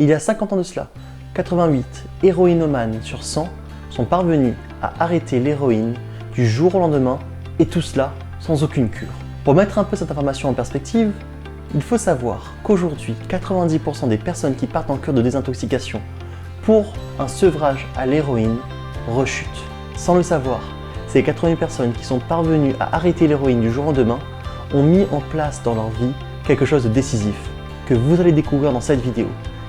Il y a 50 ans de cela, 88 héroïnomanes sur 100 sont parvenus à arrêter l'héroïne du jour au lendemain, et tout cela sans aucune cure. Pour mettre un peu cette information en perspective, il faut savoir qu'aujourd'hui, 90% des personnes qui partent en cure de désintoxication pour un sevrage à l'héroïne rechutent. Sans le savoir, ces 80 personnes qui sont parvenues à arrêter l'héroïne du jour au lendemain ont mis en place dans leur vie quelque chose de décisif, que vous allez découvrir dans cette vidéo.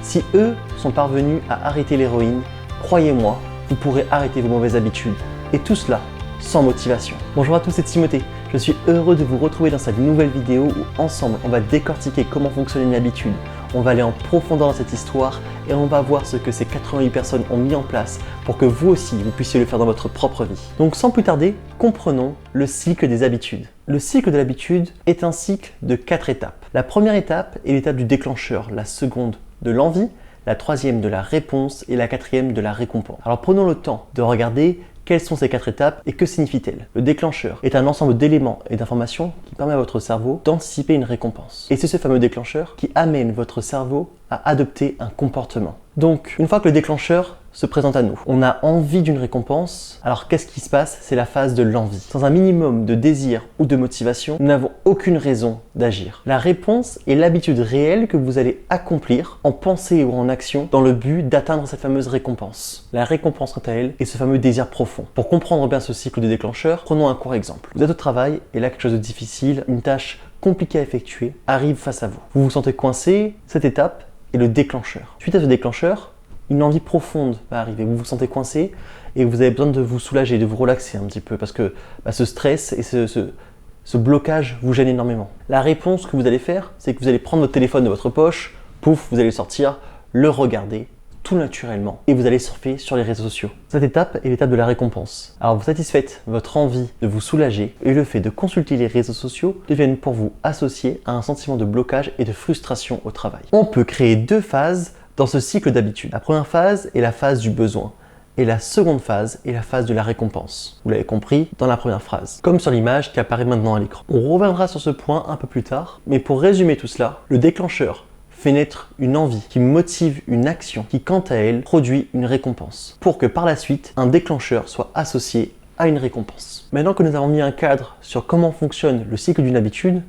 Si eux sont parvenus à arrêter l'héroïne, croyez-moi, vous pourrez arrêter vos mauvaises habitudes. Et tout cela sans motivation. Bonjour à tous, c'est Timothée. Je suis heureux de vous retrouver dans cette nouvelle vidéo où ensemble on va décortiquer comment fonctionne une habitude. On va aller en profondeur dans cette histoire et on va voir ce que ces 88 personnes ont mis en place pour que vous aussi vous puissiez le faire dans votre propre vie. Donc sans plus tarder, comprenons le cycle des habitudes. Le cycle de l'habitude est un cycle de 4 étapes. La première étape est l'étape du déclencheur, la seconde de l'envie, la troisième de la réponse et la quatrième de la récompense. Alors prenons le temps de regarder quelles sont ces 4 étapes et que signifient-elles. Le déclencheur est un ensemble d'éléments et d'informations qui permet à votre cerveau d'anticiper une récompense. Et c'est ce fameux déclencheur qui amène votre cerveau à adopter un comportement. Donc, une fois que le déclencheur se présente à nous, on a envie d'une récompense, alors qu'est-ce qui se passe? C'est la phase de l'envie. Sans un minimum de désir ou de motivation, nous n'avons aucune raison d'agir. La réponse est l'habitude réelle que vous allez accomplir en pensée ou en action dans le but d'atteindre cette fameuse récompense. La récompense, quant à elle, est ce fameux désir profond. Pour comprendre bien ce cycle de déclencheur, prenons un court exemple. Vous êtes au travail et là quelque chose de difficile, une tâche compliquée à effectuer, arrive face à vous. Vous vous sentez coincé, cette étape est le déclencheur. Suite à ce déclencheur, une envie profonde va arriver, vous vous sentez coincé et vous avez besoin de vous soulager, de vous relaxer un petit peu parce que ce stress et ce blocage vous gêne énormément. La réponse que vous allez faire, c'est que vous allez prendre votre téléphone de votre poche, pouf, vous allez le sortir, le regarder tout naturellement et vous allez surfer sur les réseaux sociaux. Cette étape est l'étape de la récompense. Alors vous satisfaites votre envie de vous soulager et le fait de consulter les réseaux sociaux deviennent pour vous associés à un sentiment de blocage et de frustration au travail. On peut créer 2 phases dans ce cycle d'habitude. La première phase est la phase du besoin et la seconde phase est la phase de la récompense. Vous l'avez compris dans la première phrase, comme sur l'image qui apparaît maintenant à l'écran. On reviendra sur ce point un peu plus tard, mais pour résumer tout cela, le déclencheur fait naître une envie qui motive une action qui, quant à elle, produit une récompense pour que par la suite, un déclencheur soit associé à une récompense. Maintenant que nous avons mis un cadre sur comment fonctionne le cycle d'une habitude,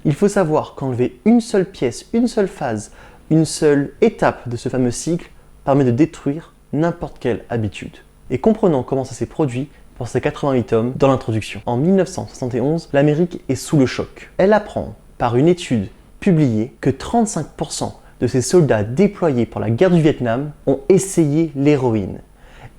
il faut savoir qu'enlever une seule pièce, une seule phase, une seule étape de ce fameux cycle permet de détruire n'importe quelle habitude. Et comprenons comment ça s'est produit pour ces 88 hommes dans l'introduction. En 1971, l'Amérique est sous le choc. Elle apprend par une étude publiée que 35% de ces soldats déployés pour la guerre du Vietnam ont essayé l'héroïne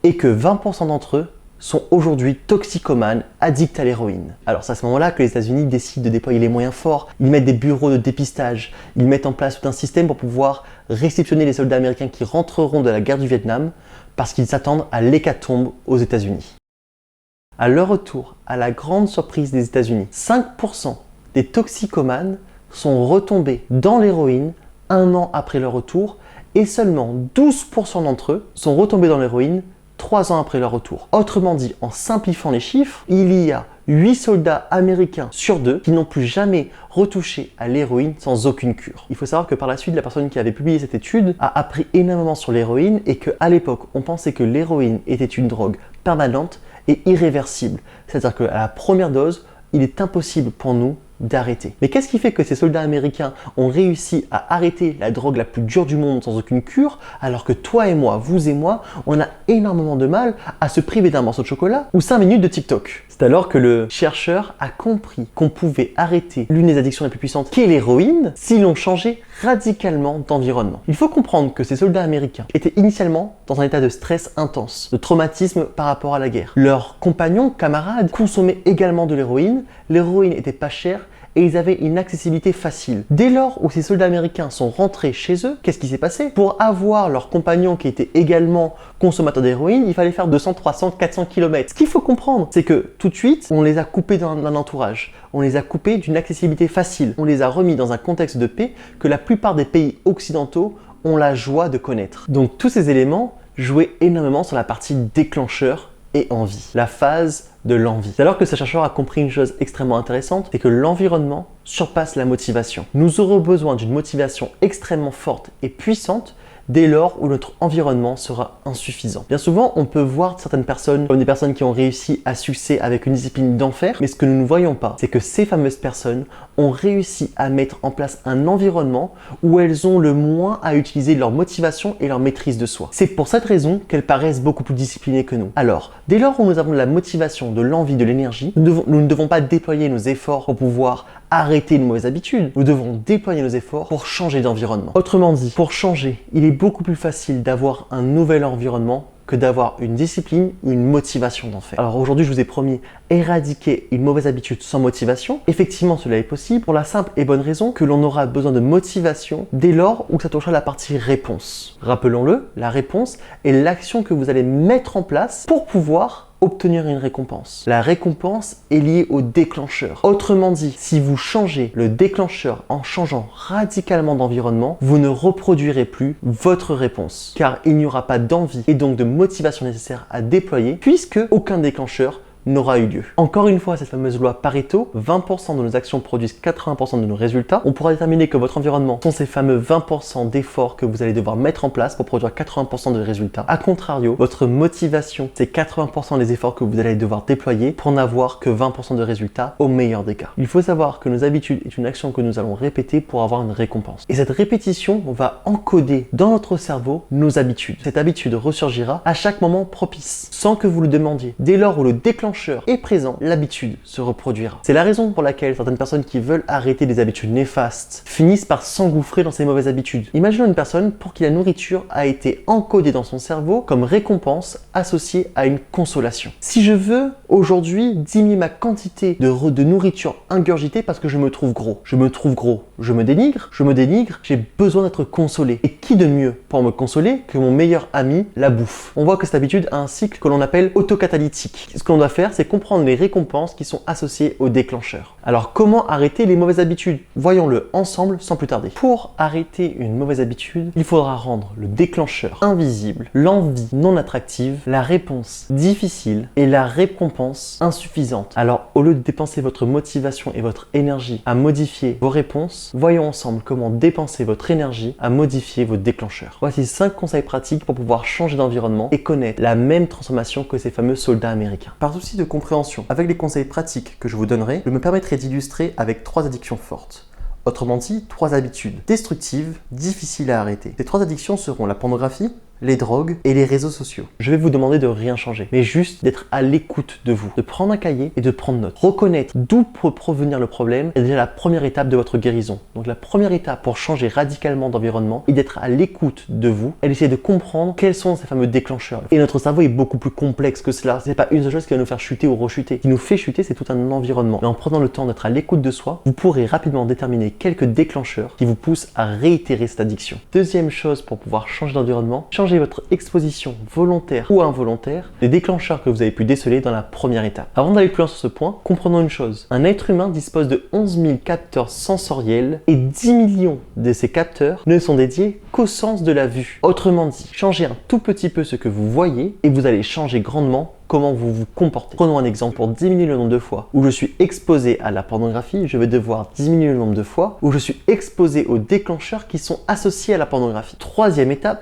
et que 20% d'entre eux sont aujourd'hui toxicomanes, addicts à l'héroïne. Alors c'est à ce moment-là que les États-Unis décident de déployer les moyens forts. Ils mettent des bureaux de dépistage, ils mettent en place tout un système pour pouvoir réceptionner les soldats américains qui rentreront de la guerre du Vietnam parce qu'ils s'attendent à l'hécatombe aux États-Unis. À leur retour, à la grande surprise des États-Unis, 5% des toxicomanes sont retombés dans l'héroïne 1 an après leur retour et seulement 12% d'entre eux sont retombés dans l'héroïne 3 ans après leur retour. Autrement dit, en simplifiant les chiffres, il y a 8 soldats américains sur 2 qui n'ont plus jamais retouché à l'héroïne sans aucune cure. Il faut savoir que par la suite, la personne qui avait publié cette étude a appris énormément sur l'héroïne et qu'à l'époque, on pensait que l'héroïne était une drogue permanente et irréversible. C'est-à-dire qu'à la première dose, il est impossible pour nous d'arrêter. Mais qu'est-ce qui fait que ces soldats américains ont réussi à arrêter la drogue la plus dure du monde sans aucune cure, alors que toi et moi, vous et moi, on a énormément de mal à se priver d'un morceau de chocolat ou 5 minutes de TikTok? C'est alors que le chercheur a compris qu'on pouvait arrêter l'une des addictions les plus puissantes, qui est l'héroïne, si l'on changeait radicalement d'environnement. Il faut comprendre que ces soldats américains étaient initialement dans un état de stress intense, de traumatisme par rapport à la guerre. Leurs compagnons, camarades, consommaient également de l'héroïne. L'héroïne était pas chère et ils avaient une accessibilité facile. Dès lors où ces soldats américains sont rentrés chez eux, qu'est-ce qui s'est passé? Pour avoir leurs compagnons qui étaient également consommateurs d'héroïne, il fallait faire 200, 300, 400 km. Ce qu'il faut comprendre, c'est que tout de suite, on les a coupés d'un entourage. On les a coupés d'une accessibilité facile. On les a remis dans un contexte de paix que la plupart des pays occidentaux ont la joie de connaître. Donc tous ces éléments jouaient énormément sur la partie déclencheur et envie, la phase de l'envie. C'est alors que ce chercheur a compris une chose extrêmement intéressante, c'est que l'environnement surpasse la motivation. Nous aurons besoin d'une motivation extrêmement forte et puissante, dès lors où notre environnement sera insuffisant. Bien souvent, on peut voir certaines personnes comme des personnes qui ont réussi à succès avec une discipline d'enfer, mais ce que nous ne voyons pas, c'est que ces fameuses personnes ont réussi à mettre en place un environnement où elles ont le moins à utiliser leur motivation et leur maîtrise de soi. C'est pour cette raison qu'elles paraissent beaucoup plus disciplinées que nous. Alors, dès lors où nous avons de la motivation, de l'envie, de l'énergie, nous ne devons pas déployer nos efforts pour pouvoir arrêter une mauvaise habitude. Nous devons déployer nos efforts pour changer d'environnement. Autrement dit, pour changer, il est beaucoup plus facile d'avoir un nouvel environnement que d'avoir une discipline ou une motivation d'en faire. Alors aujourd'hui, je vous ai promis éradiquer une mauvaise habitude sans motivation. Effectivement, cela est possible pour la simple et bonne raison que l'on aura besoin de motivation dès lors où ça touchera la partie réponse. Rappelons-le, la réponse est l'action que vous allez mettre en place pour pouvoir obtenir une récompense. La récompense est liée au déclencheur. Autrement dit, si vous changez le déclencheur en changeant radicalement d'environnement, vous ne reproduirez plus votre réponse, car il n'y aura pas d'envie et donc de motivation nécessaire à déployer, puisque aucun déclencheur n'aura eu lieu. Encore une fois, cette fameuse loi Pareto, 20% de nos actions produisent 80% de nos résultats. On pourra déterminer que votre environnement sont ces fameux 20% d'efforts que vous allez devoir mettre en place pour produire 80% de résultats. A contrario, votre motivation, c'est 80% des efforts que vous allez devoir déployer pour n'avoir que 20% de résultats au meilleur des cas. Il faut savoir que nos habitudes est une action que nous allons répéter pour avoir une récompense. Et cette répétition va encoder dans notre cerveau nos habitudes. Cette habitude ressurgira à chaque moment propice, sans que vous le demandiez. Dès lors où le déclencheur est présent, l'habitude se reproduira. C'est la raison pour laquelle certaines personnes qui veulent arrêter des habitudes néfastes finissent par s'engouffrer dans ces mauvaises habitudes. Imaginons une personne pour qui la nourriture a été encodée dans son cerveau comme récompense associée à une consolation. Si je veux aujourd'hui diminuer ma quantité de nourriture ingurgitée parce que je me trouve gros, je me dénigre, j'ai besoin d'être consolé. Et qui de mieux pour me consoler que mon meilleur ami, la bouffe? On voit que cette habitude a un cycle que l'on appelle autocatalytique. Ce que l'on doit faire, c'est comprendre les récompenses qui sont associées au déclencheur. Alors, comment arrêter les mauvaises habitudes? Voyons-le ensemble sans plus tarder. Pour arrêter une mauvaise habitude, il faudra rendre le déclencheur invisible, l'envie non attractive, la réponse difficile et la récompense insuffisante. Alors, au lieu de dépenser votre motivation et votre énergie à modifier vos réponses, voyons ensemble comment dépenser votre énergie à modifier vos déclencheurs. Voici 5 conseils pratiques pour pouvoir changer d'environnement et connaître la même transformation que ces fameux soldats américains. Par souci de compréhension, avec les conseils pratiques que je vous donnerai, je me permettrai d'illustrer avec 3 addictions fortes. Autrement dit, 3 habitudes destructives, difficiles à arrêter. Ces 3 addictions seront la pornographie, les drogues et les réseaux sociaux. Je vais vous demander de rien changer, mais juste d'être à l'écoute de vous, de prendre un cahier et de prendre note. Reconnaître d'où peut provenir le problème est déjà la première étape de votre guérison. Donc la première étape pour changer radicalement d'environnement est d'être à l'écoute de vous et d'essayer de comprendre quels sont ces fameux déclencheurs. Et notre cerveau est beaucoup plus complexe que cela. C'est pas une seule chose qui va nous faire chuter ou rechuter. Ce qui nous fait chuter, c'est tout un environnement. Et en prenant le temps d'être à l'écoute de soi, vous pourrez rapidement déterminer quelques déclencheurs qui vous poussent à réitérer cette addiction. Deuxième chose pour pouvoir changer d'environnement, changez votre exposition volontaire ou involontaire des déclencheurs que vous avez pu déceler dans la première étape. Avant d'aller plus loin sur ce point, comprenons une chose. Un être humain dispose de 11 000 capteurs sensoriels et 10 millions de ces capteurs ne sont dédiés qu'au sens de la vue. Autrement dit, changez un tout petit peu ce que vous voyez et vous allez changer grandement comment vous vous comportez. Prenons un exemple. Pour diminuer le nombre de fois où je suis exposé à la pornographie, je vais devoir diminuer le nombre de fois où je suis exposé aux déclencheurs qui sont associés à la pornographie. Troisième étape,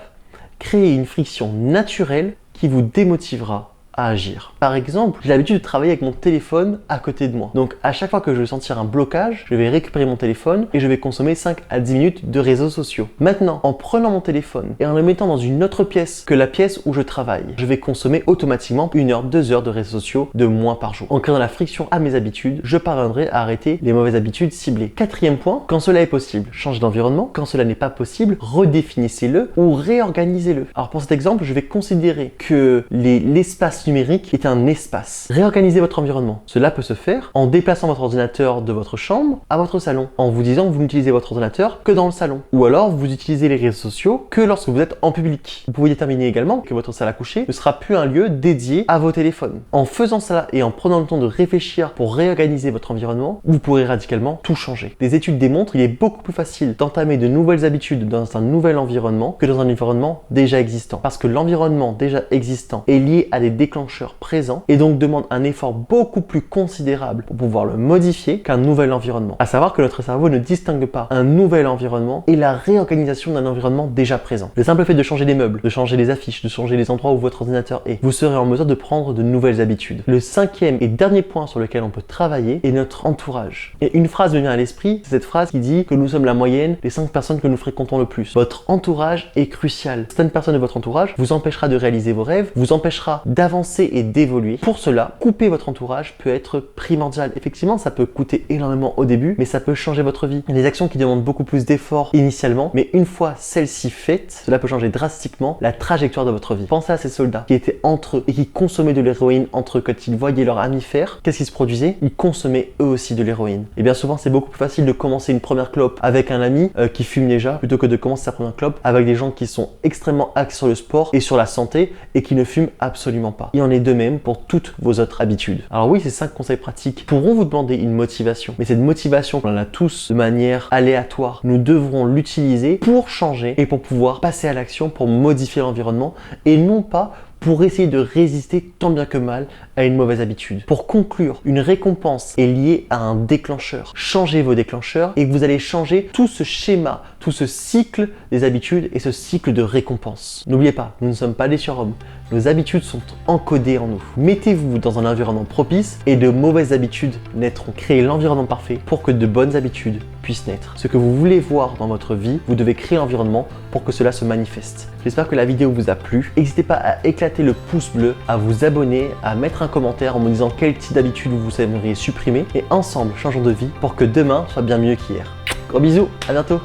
créer une friction naturelle qui vous démotivera à agir. Par exemple, j'ai l'habitude de travailler avec mon téléphone à côté de moi. Donc à chaque fois que je vais sentir un blocage, je vais récupérer mon téléphone et je vais consommer 5 à 10 minutes de réseaux sociaux. Maintenant, en prenant mon téléphone et en le mettant dans une autre pièce que la pièce où je travaille, je vais consommer automatiquement 1 heure, 2 heures de réseaux sociaux de moins par jour. En créant la friction à mes habitudes, je parviendrai à arrêter les mauvaises habitudes ciblées. Quatrième point, quand cela est possible, changez d'environnement. Quand cela n'est pas possible, redéfinissez-le ou réorganisez-le. Alors pour cet exemple, je vais considérer que l'espace numérique est un espace. Réorganisez votre environnement. Cela peut se faire en déplaçant votre ordinateur de votre chambre à votre salon, en vous disant que vous n'utilisez votre ordinateur que dans le salon. Ou alors, vous utilisez les réseaux sociaux que lorsque vous êtes en public. Vous pouvez déterminer également que votre salle à coucher ne sera plus un lieu dédié à vos téléphones. En faisant cela et en prenant le temps de réfléchir pour réorganiser votre environnement, vous pourrez radicalement tout changer. Des études démontrent qu'il est beaucoup plus facile d'entamer de nouvelles habitudes dans un nouvel environnement que dans un environnement déjà existant. Parce que l'environnement déjà existant est lié à des déclencheurs déclencheur présent et donc demande un effort beaucoup plus considérable pour pouvoir le modifier qu'un nouvel environnement. À savoir que notre cerveau ne distingue pas un nouvel environnement et la réorganisation d'un environnement déjà présent. Le simple fait de changer les meubles, de changer les affiches, de changer les endroits où votre ordinateur est, vous serez en mesure de prendre de nouvelles habitudes. Le cinquième et dernier point sur lequel on peut travailler est notre entourage. Et une phrase me vient à l'esprit, c'est cette phrase qui dit que nous sommes la moyenne des 5 personnes que nous fréquentons le plus. Votre entourage est crucial. Certaines personnes de votre entourage vous empêchera de réaliser vos rêves, vous empêchera d'avancer et d'évoluer. Pour cela, couper votre entourage peut être primordial. Effectivement, ça peut coûter énormément au début, mais ça peut changer votre vie. Il y a des actions qui demandent beaucoup plus d'efforts initialement, mais une fois celles-ci faites, cela peut changer drastiquement la trajectoire de votre vie. Pensez à ces soldats qui étaient entre eux et qui consommaient de l'héroïne entre eux quand ils voyaient leur ami faire. Qu'est-ce qui se produisait? Ils consommaient eux aussi de l'héroïne. Et bien souvent, c'est beaucoup plus facile de commencer une première clope avec un ami qui fume déjà, plutôt que de commencer sa première clope avec des gens qui sont extrêmement axés sur le sport et sur la santé et qui ne fument absolument pas. Il en est de même pour toutes vos autres habitudes. Alors oui, ces 5 conseils pratiques pourront vous demander une motivation, mais cette motivation, on en a tous de manière aléatoire. Nous devrons l'utiliser pour changer et pour pouvoir passer à l'action, pour modifier l'environnement et non pas pour essayer de résister tant bien que mal à une mauvaise habitude. Pour conclure, une récompense est liée à un déclencheur. Changez vos déclencheurs et vous allez changer tout ce schéma, tout ce cycle des habitudes et ce cycle de récompense. N'oubliez pas, nous ne sommes pas des surhommes. Nos habitudes sont encodées en nous. Mettez-vous dans un environnement propice et de mauvaises habitudes naîtront. Créez l'environnement parfait pour que de bonnes habitudes puissent naître. Ce que vous voulez voir dans votre vie, vous devez créer l'environnement pour que cela se manifeste. J'espère que la vidéo vous a plu. N'hésitez pas à éclater le pouce bleu, à vous abonner, à mettre un commentaire en me disant quel type d'habitude vous aimeriez supprimer et ensemble changeons de vie pour que demain soit bien mieux qu'hier. Gros bisous, à bientôt.